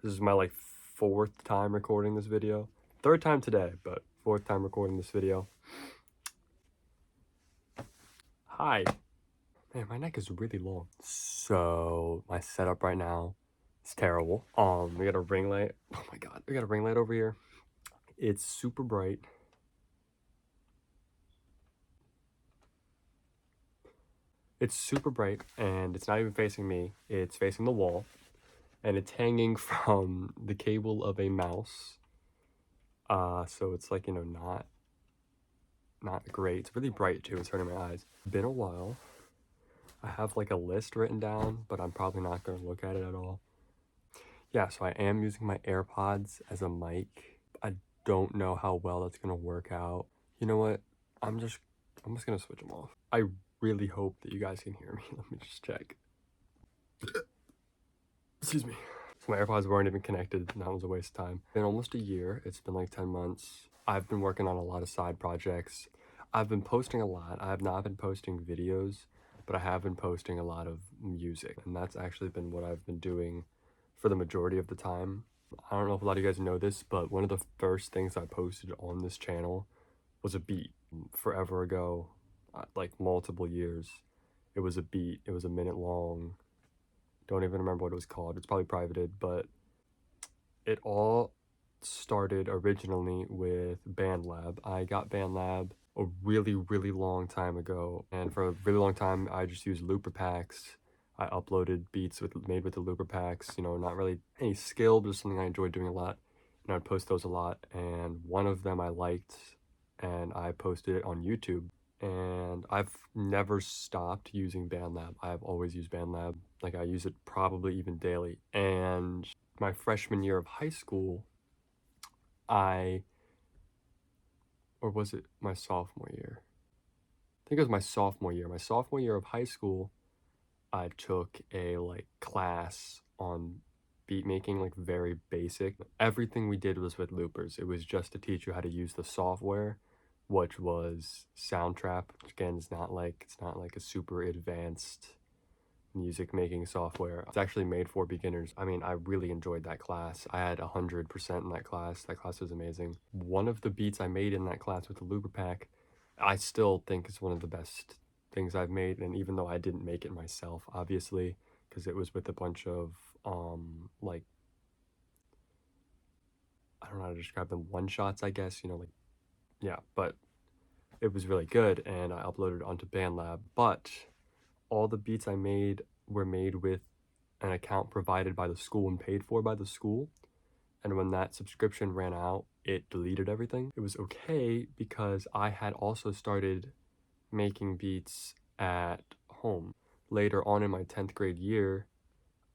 This is my like fourth time recording this video. Third time today, but fourth time recording this video. Hi. Man, my neck is really long. So my setup right now is terrible. We got a ring light. Oh my god, we got a ring light over here. It's super bright. It's super bright and it's not even facing me. It's facing the wall. And it's hanging from the cable of a mouse. So it's like, you know, not great. It's really bright too. It's hurting my eyes. Been a while. I have like a list written down, but I'm probably not going to look at it at all. Yeah, so I am using my AirPods as a mic. I don't know how well that's going to work out. You know what? I'm just going to switch them off. I really hope that you guys can hear me. Let me just check. Excuse me. So my AirPods weren't even connected, and that was a waste of time. Been almost a year. It's been like 10 months. I've been working on a lot of side projects. I've been posting a lot. I have not been posting videos, but I have been posting a lot of music, and that's actually been what I've been doing for the majority of the time. I don't know if a lot of you guys know this, but one of the first things I posted on this channel was a beat. Forever ago, like multiple years, it was a beat. It was a minute long. Don't even remember what it was called. It's probably privated, but it all started originally with BandLab. I got BandLab a really long time ago, and for a really long time I just used looper packs. I uploaded beats made with the looper packs, you know, not really any skill, but just something I enjoyed doing a lot, and I'd post those a lot. And one of them I liked, and I posted it on YouTube. And I've never stopped using BandLab. I've always used BandLab. Like, I use it probably even daily. And my freshman year of high school, or was it my sophomore year? I think it was my sophomore year. My sophomore year of high school, I took a like class on beat making, like very basic. Everything we did was with loopers. It was just to teach you how to use the software, which was Soundtrap, which again is not like, it's not like a super advanced music making software. It's actually made for beginners. I mean, I really enjoyed that class. I had 100% in that class. That class was amazing. One of the beats I made in that class with the looper pack, I still think is one of the best things I've made. And even though I didn't make it myself, obviously, because it was with a bunch of like, I don't know how to describe them, one shots, I guess, you know, like, yeah, but it was really good, and I uploaded it onto BandLab. But all the beats I made were made with an account provided by the school and paid for by the school. And when that subscription ran out, it deleted everything. It was okay because I had also started making beats at home. Later on in my 10th grade year,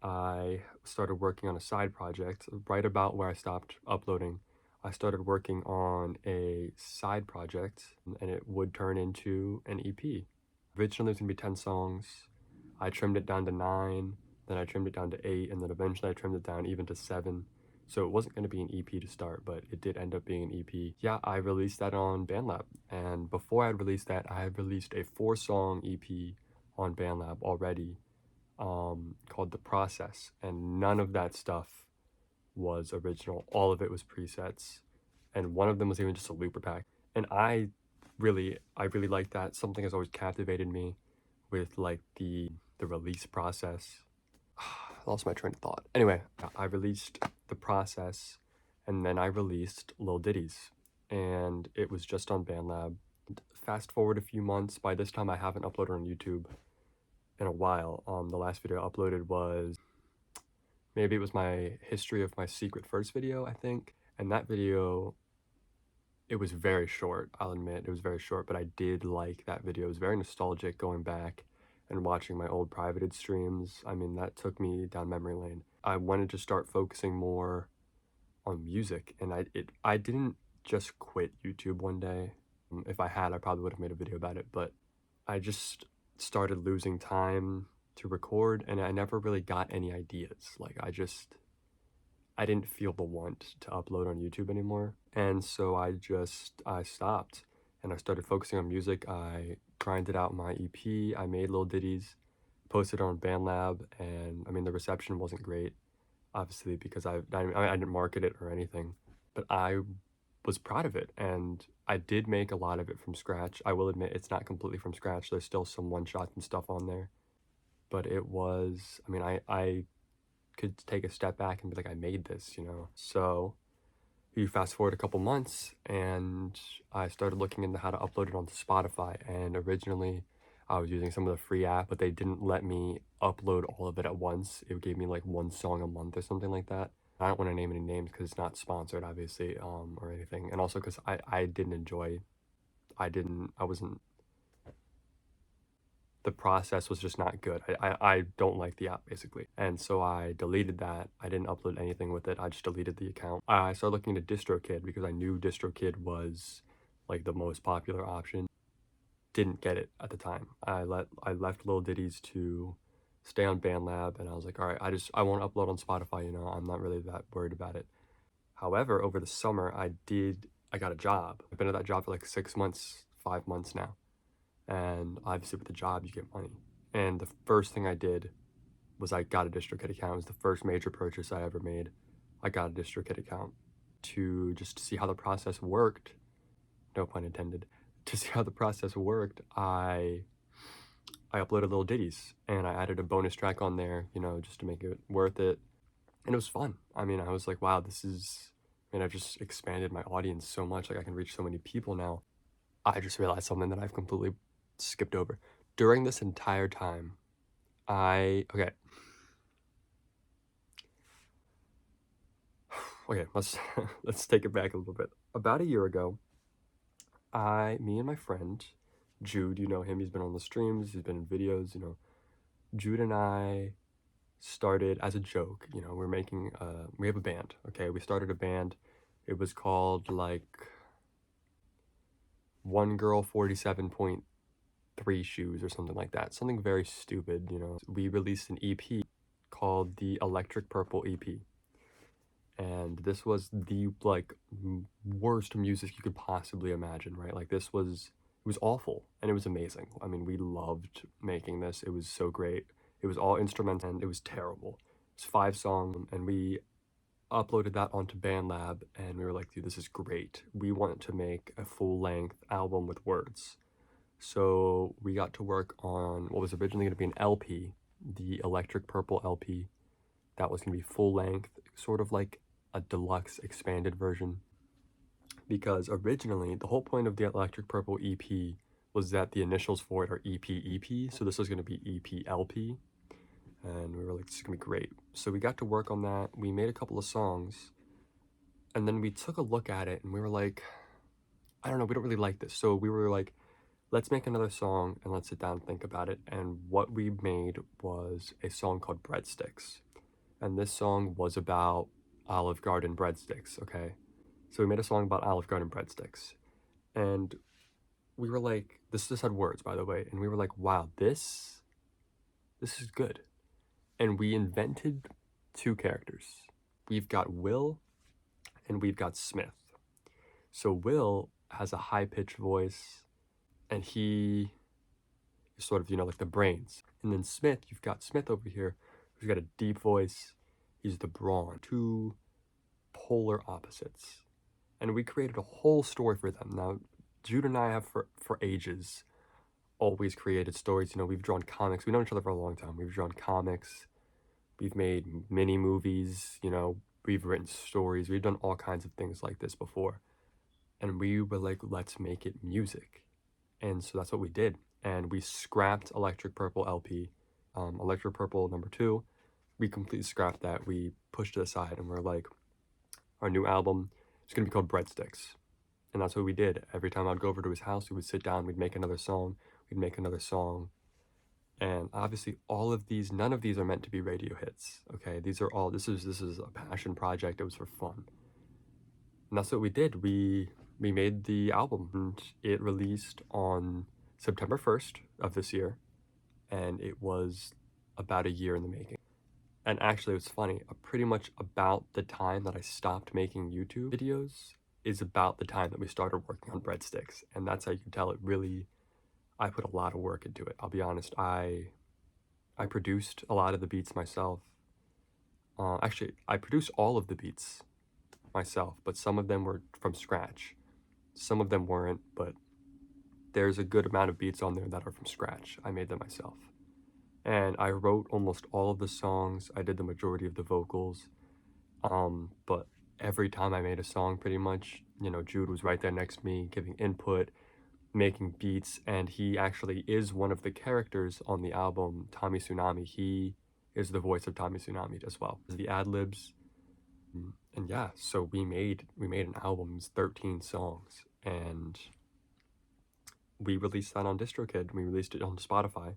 I started working on a side project right about where I stopped uploading. I started working on a side project, and it would turn into an EP. Originally it was gonna be 10 songs. I trimmed it down to 9, then I trimmed it down to 8, and then eventually I trimmed it down even to 7. So it wasn't gonna be an EP to start, but it did end up being an EP. Yeah, I released that on BandLab, and before I released that, I had released a 4-song EP on BandLab already, called The Process, and none of that stuff was original. All of it was presets, and one of them was even just a looper pack. And I really like that. Something has always captivated me with like the release process. I lost my train of thought. Anyway, I released The Process, and then I released Lil Ditties, and it was just on BandLab. Fast forward a few months, by this time I haven't uploaded on YouTube in a while. The last video I uploaded was, maybe it was my history of my secret first video, I think. And that video, it was very short, I'll admit, it was very short, but I did like that video. It was very nostalgic going back and watching my old privated streams. I mean, that took me down memory lane. I wanted to start focusing more on music, and I didn't just quit YouTube one day. If I had, I probably would have made a video about it, but I just started losing time to record, and I never really got any ideas. Like, I didn't feel the want to upload on YouTube anymore. And so I stopped, and I started focusing on music. I grinded out my EP, I made Lil Ditties, posted it on BandLab, and I mean, the reception wasn't great. obviously, because I didn't market it or anything, but I was proud of it, and I did make a lot of it from scratch. I will admit it's not completely from scratch. There's still some one shots and stuff on there, but it was, I mean, I could take a step back and be like, I made this, you know? So you fast forward a couple months, and I started looking into how to upload it onto Spotify. And originally, I was using some of the free app, but they didn't let me upload all of it at once. It gave me like one song a month or something like that. I don't want to name any names because it's not sponsored, obviously, or anything. And also because I didn't enjoy, I wasn't, the process was just not good. I don't like the app basically. And so I deleted that. I didn't upload anything with it. I just deleted the account. I started looking into DistroKid because I knew DistroKid was like the most popular option. Didn't get it at the time. I left Lil Ditties to stay on BandLab, and I was like, all right, I want to upload on Spotify, you know, I'm not really that worried about it. However, over the summer, I got a job. I've been at that job for like 6 months, 5 months now. And obviously with the job, you get money. And the first thing I did was I got a DistroKid account. It was the first major purchase I ever made. I got a DistroKid account to just see how the process worked. No pun intended. To see how the process worked, I uploaded Little Ditties, and I added a bonus track on there, you know, just to make it worth it. And it was fun. I mean, I was like, wow, I've just expanded my audience so much. Like, I can reach so many people now. I just realized something that I've completely skipped over. During this entire time, okay, let's let's take it back a little bit. About a year ago, me and my friend, Jude, you know him, he's been on the streams, he's been in videos, you know. Jude and I started as a joke, you know, we have a band, okay? We started a band. It was called like One Girl 47.3 Shoes or something like that. Something very stupid, you know. We released an EP called the Electric Purple EP. And this was the like worst music you could possibly imagine, right? Like it was awful and it was amazing. I mean, we loved making this. It was so great. It was all instrumental and it was terrible. It's 5 songs, and we uploaded that onto BandLab, and we were like, dude, this is great. We want to make a full-length album with words. So we got to work on what was originally going to be an LP, the Electric Purple LP. That was going to be full-length, sort of like a deluxe expanded version. Because originally, the whole point of the Electric Purple EP was that the initials for it are EP, so this was going to be EP-LP. And we were like, this is gonna be great. So we got to work on that. We made a couple of songs, and then we took a look at it and we were like, I don't know, we don't really like this. So we were like, let's make another song and let's sit down and think about it. And what we made was a song called Breadsticks. And this song was about Olive Garden breadsticks, okay? So we made a song about Olive Garden breadsticks. And we were like, this had words, by the way, and we were like, wow, this is good. And we invented 2 characters. We've got Will and we've got Smith. So Will has a high-pitched voice, and he is sort of, you know, like the brains. And then Smith, you've got Smith over here, who's got a deep voice. He's the brawn. 2 polar opposites. And we created a whole story for them. Now, Jude and I have for ages always created stories. You know, we've drawn comics. We've known each other for a long time. We've drawn comics. We've made mini movies, you know, we've written stories, we've done all kinds of things like this before. And we were like, let's make it music. And so that's what we did. And we scrapped Electric Purple LP, Electric Purple #2. We completely scrapped that. We pushed it aside and we're like, our new album is going to be called Breadsticks. And that's what we did. Every time I'd go over to his house, we would sit down, we'd make another song, And obviously none of these are meant to be radio hits, okay? This is a passion project. It was for fun. And that's what we did. We made the album, and it released on September 1st of this year, and it was about a year in the making. And actually, it was funny, pretty much about the time that I stopped making YouTube videos is about the time that we started working on Breadsticks, and that's how you can tell I put a lot of work into it. I'll be honest, I produced a lot of the beats myself. Actually, I produced all of the beats myself, but some of them were from scratch. Some of them weren't, but there's a good amount of beats on there that are from scratch. I made them myself. And I wrote almost all of the songs. I did the majority of the vocals. But every time I made a song, pretty much, you know, Jude was right there next to me, giving input, making beats, and he actually is one of the characters on the album, Tommy Tsunami. He is the voice of Tommy Tsunami as well. The ad-libs. And yeah, so we made an album, it's 13 songs, and we released that on DistroKid. We released it on Spotify.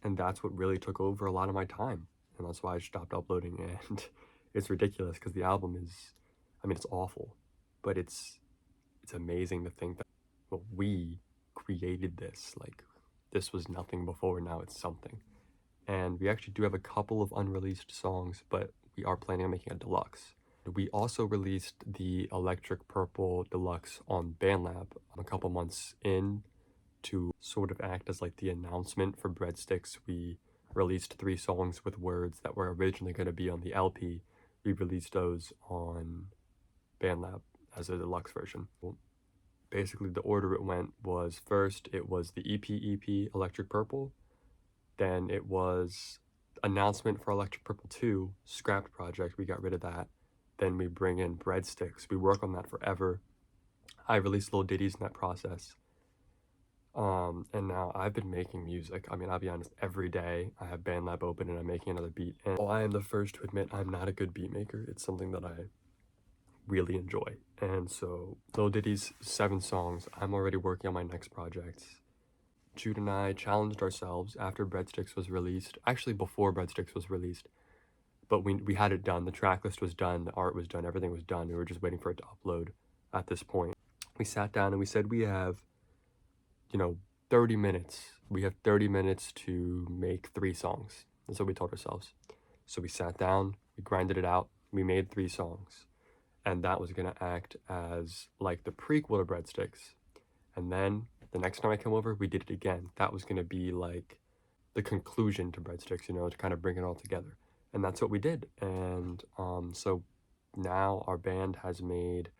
And that's what really took over a lot of my time. And that's why I stopped uploading. And it's ridiculous because the album is, I mean, it's awful, but it's amazing to think that, well, we created this. Like, this was nothing before, now it's something. And we actually do have a couple of unreleased songs, but we are planning on making a deluxe. We also released the Electric Purple Deluxe on BandLab a couple months in to sort of act as like the announcement for Breadsticks. We released 3 songs with words that were originally going to be on the LP. We released those on BandLab as a deluxe version. Basically, the order it went was, first it was the EP Electric Purple, then it was announcement for Electric Purple 2, scrapped project, we got rid of that. Then we bring in Breadsticks, we work on that forever. I released little ditties in that process. And now I've been making music. I mean, I'll be honest, every day I have BandLab open and I'm making another beat. And I am the first to admit I'm not a good beat maker. It's something that I really enjoy. And so Lil Diddy's 7 songs, I'm already working on my next project. Jude and I challenged ourselves after Breadsticks was released, actually before Breadsticks was released, but we had it done. The track list was done, the art was done, everything was done. We were just waiting for it to upload at this point. We sat down and we said we have, you know, 30 minutes. We have 30 minutes to make 3 songs. That's what we told ourselves. So we sat down, we grinded it out, we made 3 songs. And that was gonna act as like the prequel to Breadsticks. And then the next time I came over, we did it again. That was gonna be like the conclusion to Breadsticks, you know, to kind of bring it all together. And that's what we did. And so now our band has made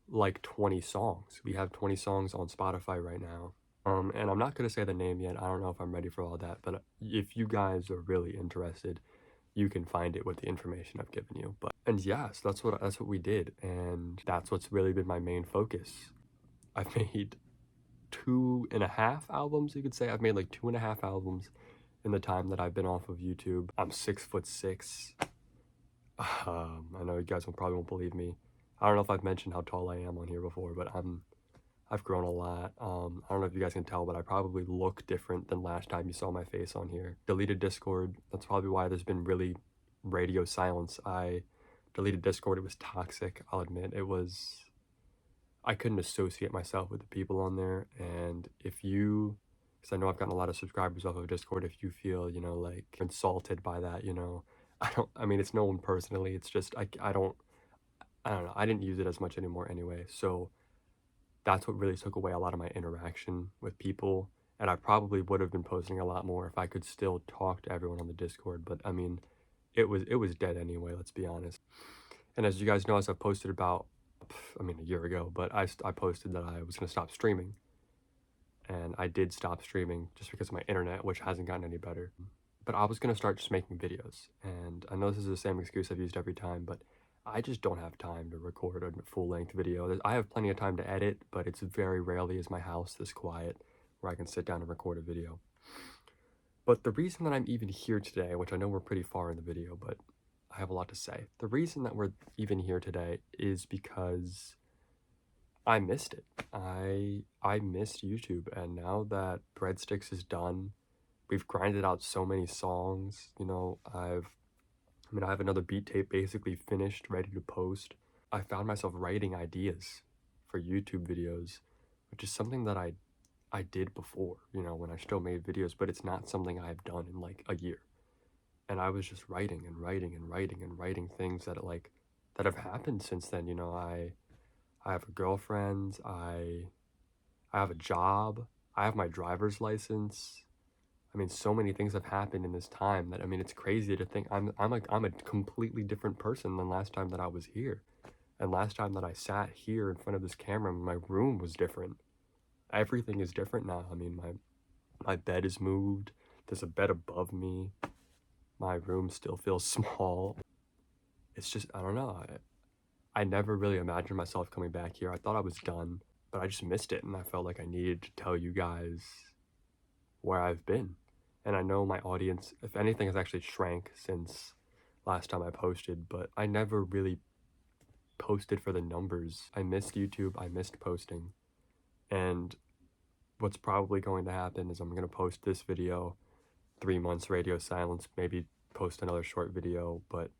like 20 songs. We have 20 songs on Spotify right now. And I'm not gonna say the name yet. I don't know if I'm ready for all that, but if you guys are really interested, you can find it with the information I've given you. And yes, that's what we did, and that's what's really been my main focus. I've made 2.5 albums, you could say. I've made like 2.5 albums in the time that I've been off of YouTube. I'm 6'6". I know you guys probably won't believe me. I don't know if I've mentioned how tall I am on here before, but I've grown a lot. I don't know if you guys can tell, but I probably look different than last time you saw my face on here. Deleted Discord. That's probably why there's been really radio silence. I deleted Discord. It was toxic, I'll admit. I couldn't associate myself with the people on there. And if you, because I know I've gotten a lot of subscribers off of Discord, if you feel, you know, like insulted by that, you know, I mean, it's no one personally. It's just, I don't know. I didn't use it as much anymore anyway. So that's what really took away a lot of my interaction with people. And I probably would have been posting a lot more if I could still talk to everyone on the Discord. But I mean, it was dead anyway, let's be honest. And as you guys know, as I've posted about, I mean, a year ago, but I posted that I was going to stop streaming. And I did stop streaming just because of my internet, which hasn't gotten any better. But I was going to start just making videos. And I know this is the same excuse I've used every time, but I just don't have time to record a full-length video. I have plenty of time to edit, but it's very rarely is my house this quiet where I can sit down and record a video. But the reason that I'm even here today, which I know we're pretty far in the video, but I have a lot to say. The reason that we're even here today is because I missed it. I missed YouTube, and now that Breadsticks is done, we've grinded out so many songs. You know, I have another beat tape basically finished, ready to post. I found myself writing ideas for YouTube videos, which is something that I did before, you know, when I still made videos, but it's not something I've done in like a year. And I was just writing and writing and writing and writing things that have happened since then. You know, I have a girlfriend, I have a job, I have my driver's license. I mean, so many things have happened in this time that, I mean, it's crazy to think I'm a completely different person than last time that I was here. And last time that I sat here in front of this camera, my room was different. Everything is different now. I mean, my bed is moved. There's a bed above me. My room still feels small. It's just, I don't know. I never really imagined myself coming back here. I thought I was done, but I just missed it, and I felt like I needed to tell you guys where I've been. And I know my audience, if anything, has actually shrank since last time I posted, but I never really posted for the numbers. I missed YouTube, I missed posting, and what's probably going to happen is I'm going to post this video, 3 months radio silence, maybe post another short video, but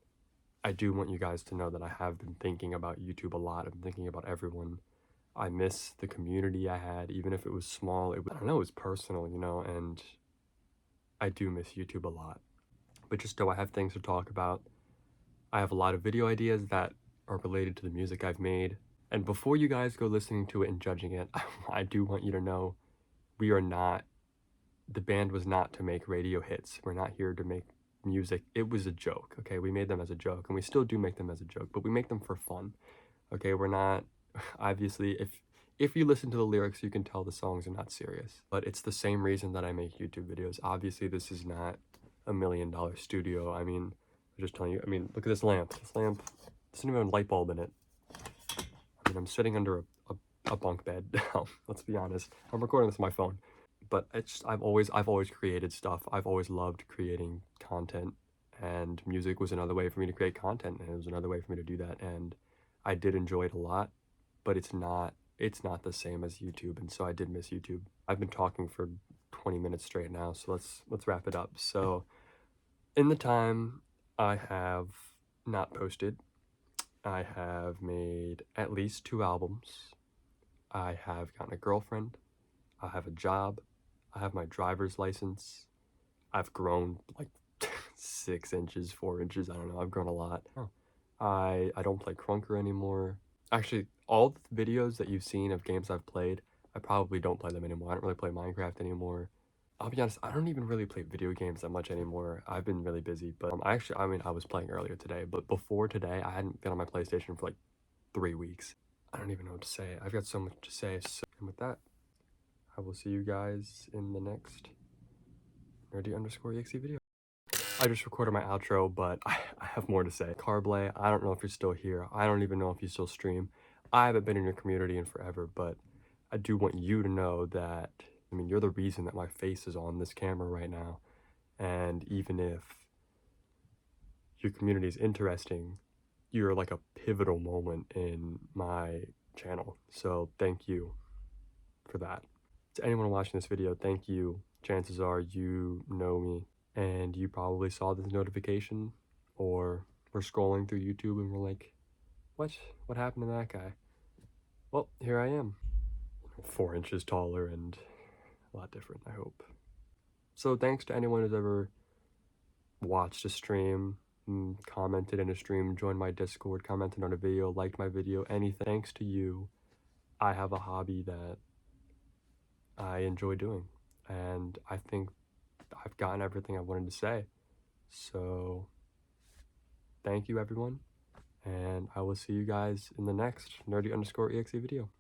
I do want you guys to know that I have been thinking about YouTube a lot. I'm thinking about everyone. I miss the community I had, even if it was small. I don't know, it was personal, you know, and I do miss YouTube a lot. But just so I have things to talk about, I have a lot of video ideas that are related to the music I've made. And before you guys go listening to it and judging it, I do want you to know we are not, the band was not to make radio hits. We're not here to make music. It was a joke, okay? We made them as a joke, and we still do make them as a joke, but we make them for fun, okay? We're not, obviously, if you listen to the lyrics, you can tell the songs are not serious. But it's the same reason that I make YouTube videos. Obviously, this is not $1 million studio. I mean, I'm just telling you, I mean, look at this lamp. This lamp, there's not even a light bulb in it. I mean, I'm sitting under a bunk bed now, let's be honest. I'm recording this on my phone. But it's I've always created stuff. I've always loved creating content, and music was another way for me to create content, and it was another way for me to do that, and I did enjoy it a lot, but it's not the same as YouTube, and so I did miss YouTube. I've been talking for 20 minutes straight now, so let's wrap it up. So in the time I have not posted, I have made at least 2 albums. I have gotten a girlfriend. I have a job. I have my driver's license. I've grown like 6 inches, 4 inches. I don't know. I've grown a lot. Oh. I don't play Krunker anymore. Actually, all the videos that you've seen of games I've played, I probably don't play them anymore. I don't really play Minecraft anymore. I'll be honest, I don't even really play video games that much anymore. I've been really busy, but I mean, I was playing earlier today, but before today, I hadn't been on my PlayStation for like 3 weeks. I don't even know what to say. I've got so much to say. So, and with that, I will see you guys in the next nerdy_exe video. I just recorded my outro, but I have more to say. Carblay, I don't know if you're still here. I don't even know if you still stream. I haven't been in your community in forever, but I do want you to know that, I mean, you're the reason that my face is on this camera right now. And even if your community is interesting, you're like a pivotal moment in my channel. So thank you for that. To anyone watching this video, thank you. Chances are you know me, and you probably saw this notification, or were scrolling through YouTube and were like, what happened to that guy? Well, here I am, 4 inches taller and a lot different, I hope. So thanks to anyone who's ever watched a stream, commented in a stream, joined my Discord, commented on a video, liked my video, anything. Thanks to you, I have a hobby that I enjoy doing, and I think I've gotten everything I wanted to say. So thank you, everyone, and I will see you guys in the next nerdy_exe video.